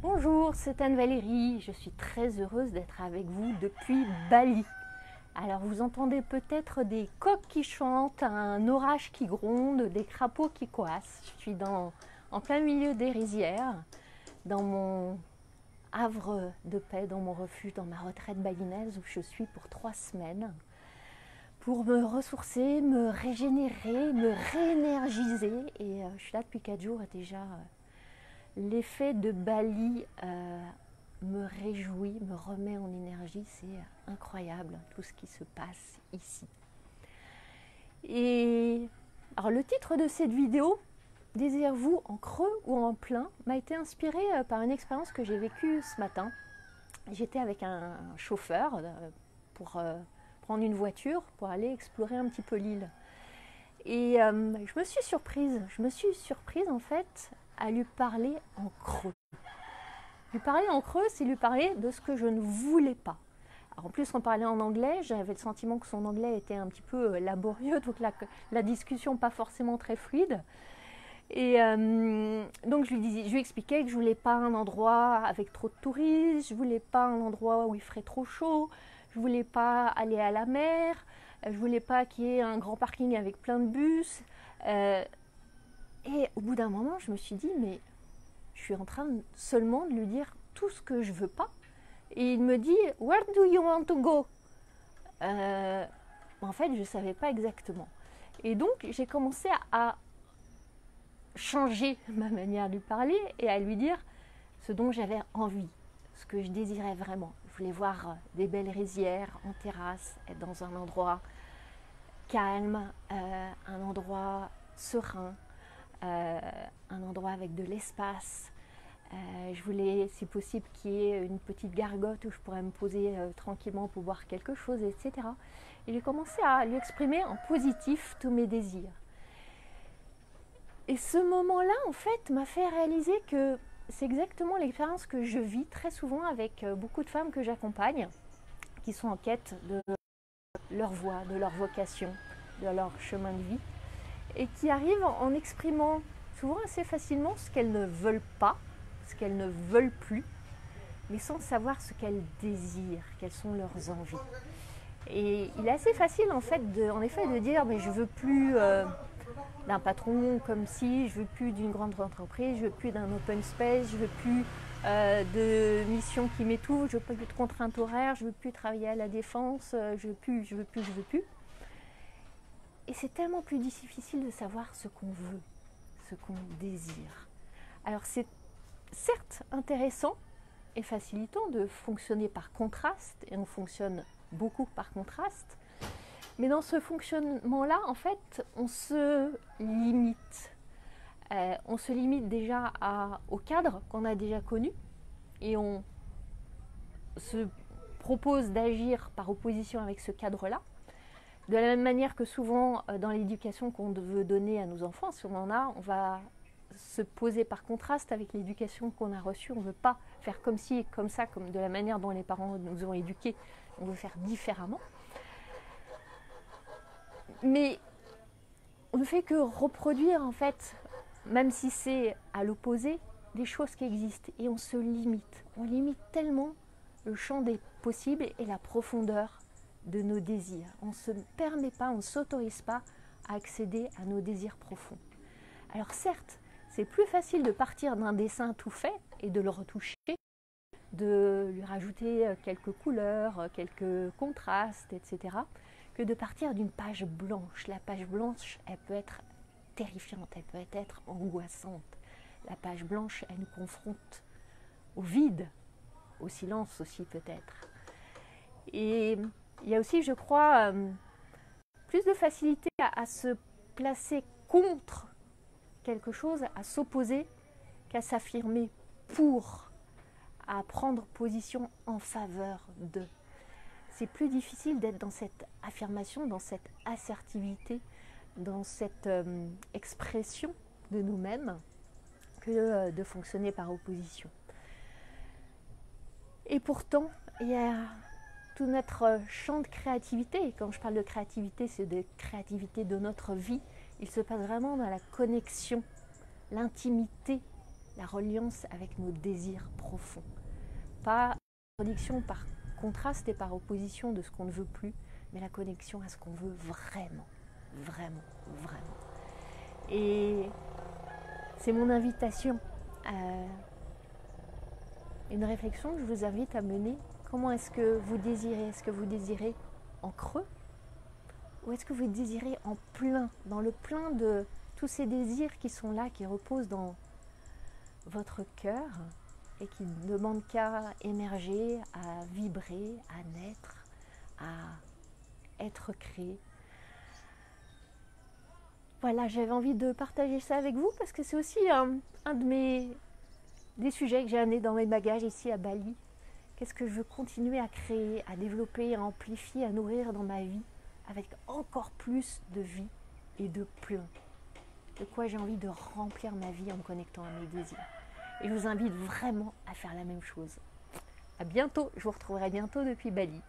Bonjour, c'est Anne-Valérie. Je suis très heureuse d'être avec vous depuis Bali. Alors vous entendez peut-être des coqs qui chantent, un orage qui gronde, des crapauds qui coassent. Je suis en plein milieu des rizières, dans mon havre de paix, dans mon refuge, dans ma retraite balinaise où je suis pour 3 semaines. Pour me ressourcer, me régénérer, me réénergiser. Et je suis là depuis 4 jours et déjà l'effet de Bali me réjouit, me remet en énergie. C'est incroyable tout ce qui se passe ici. Et alors le titre de cette vidéo, Désirez-vous en creux ou en plein, m'a été inspiré par une expérience que j'ai vécue ce matin. J'étais avec un chauffeur pour prendre une voiture pour aller explorer un petit peu l'île. Et je me suis surprise en fait à lui parler en creux. Lui parler en creux, c'est lui parler de ce que je ne voulais pas. Alors en plus, on parlait en anglais, j'avais le sentiment que son anglais était un petit peu laborieux, donc la discussion pas forcément très fluide. Et donc je lui expliquais que je voulais pas un endroit avec trop de touristes, je voulais pas un endroit où il ferait trop chaud, je voulais pas aller à la mer, je voulais pas qu'il y ait un grand parking avec plein de bus. Et au bout d'un moment, je me suis dit, mais je suis en train seulement de lui dire tout ce que je veux pas. Et il me dit, where do you want to go? En fait, je ne savais pas exactement. Et donc, j'ai commencé à changer ma manière de lui parler et à lui dire ce dont j'avais envie, ce que je désirais vraiment. Je voulais voir des belles rizières en terrasse, être dans un endroit calme, un endroit serein, un endroit avec de l'espace. Je voulais, si possible, qu'il y ait une petite gargote où je pourrais me poser tranquillement pour boire quelque chose, etc. Et j'ai commencé à lui exprimer en positif tous mes désirs. Et ce moment-là, en fait, m'a fait réaliser que c'est exactement l'expérience que je vis très souvent avec beaucoup de femmes que j'accompagne, qui sont en quête de leur voie, de leur vocation, de leur chemin de vie, et qui arrivent en exprimant souvent assez facilement ce qu'elles ne veulent pas, ce qu'elles ne veulent plus, mais sans savoir ce qu'elles désirent, quelles sont leurs envies. Et il est assez facile en fait de dire mais je veux plus d'un patron comme si, je veux plus d'une grande entreprise, je veux plus d'un open space, je veux plus de missions qui m'étouffent, je veux plus de contraintes horaires, je veux plus travailler à la défense, je veux plus. Et c'est tellement plus difficile de savoir ce qu'on veut, ce qu'on désire. Alors c'est certes intéressant et facilitant de fonctionner par contraste, et on fonctionne beaucoup par contraste, mais dans ce fonctionnement-là, en fait, on se limite. On se limite déjà au cadre qu'on a déjà connu, et on se propose d'agir par opposition avec ce cadre-là. De la même manière que souvent dans l'éducation qu'on veut donner à nos enfants, si on en a, on va se poser par contraste avec l'éducation qu'on a reçue. On ne veut pas faire comme ci et comme ça, comme de la manière dont les parents nous ont éduqués. On veut faire différemment. Mais on ne fait que reproduire, en fait, même si c'est à l'opposé, des choses qui existent. Et on se limite. On limite tellement le champ des possibles et la profondeur de nos désirs. On ne se permet pas, on ne s'autorise pas à accéder à nos désirs profonds. Alors certes, c'est plus facile de partir d'un dessin tout fait et de le retoucher, de lui rajouter quelques couleurs, quelques contrastes, etc., que de partir d'une page blanche. La page blanche, elle peut être terrifiante, elle peut être angoissante. La page blanche, elle nous confronte au vide, au silence aussi peut-être. Et il y a aussi, je crois, plus de facilité à se placer contre quelque chose, à s'opposer, qu'à s'affirmer pour, à prendre position en faveur de. C'est plus difficile d'être dans cette affirmation, dans cette assertivité, dans cette expression de nous-mêmes que de fonctionner par opposition. Et pourtant, il y a tout notre champ de créativité. Et quand je parle de créativité, c'est de créativité de notre vie. Il se passe vraiment dans la connexion, l'intimité la reliance avec nos désirs profonds. Pas connexion par contraste et par opposition de ce qu'on ne veut plus, mais la connexion à ce qu'on veut vraiment, vraiment, vraiment. Et c'est mon invitation, une réflexion que je vous invite à mener. Comment est-ce que vous désirez? Est-ce que vous désirez en creux? Ou est-ce que vous désirez en plein, dans le plein de tous ces désirs qui sont là, qui reposent dans votre cœur et qui ne demandent qu'à émerger, à vibrer, à naître, à être créés? Voilà, j'avais envie de partager ça avec vous parce que c'est aussi un des sujets que j'ai amené dans mes bagages ici à Bali. Qu'est-ce que je veux continuer à créer, à développer, à amplifier, à nourrir dans ma vie avec encore plus de vie et de plein. De quoi j'ai envie de remplir ma vie en me connectant à mes désirs. Et je vous invite vraiment à faire la même chose. À bientôt, je vous retrouverai bientôt depuis Bali.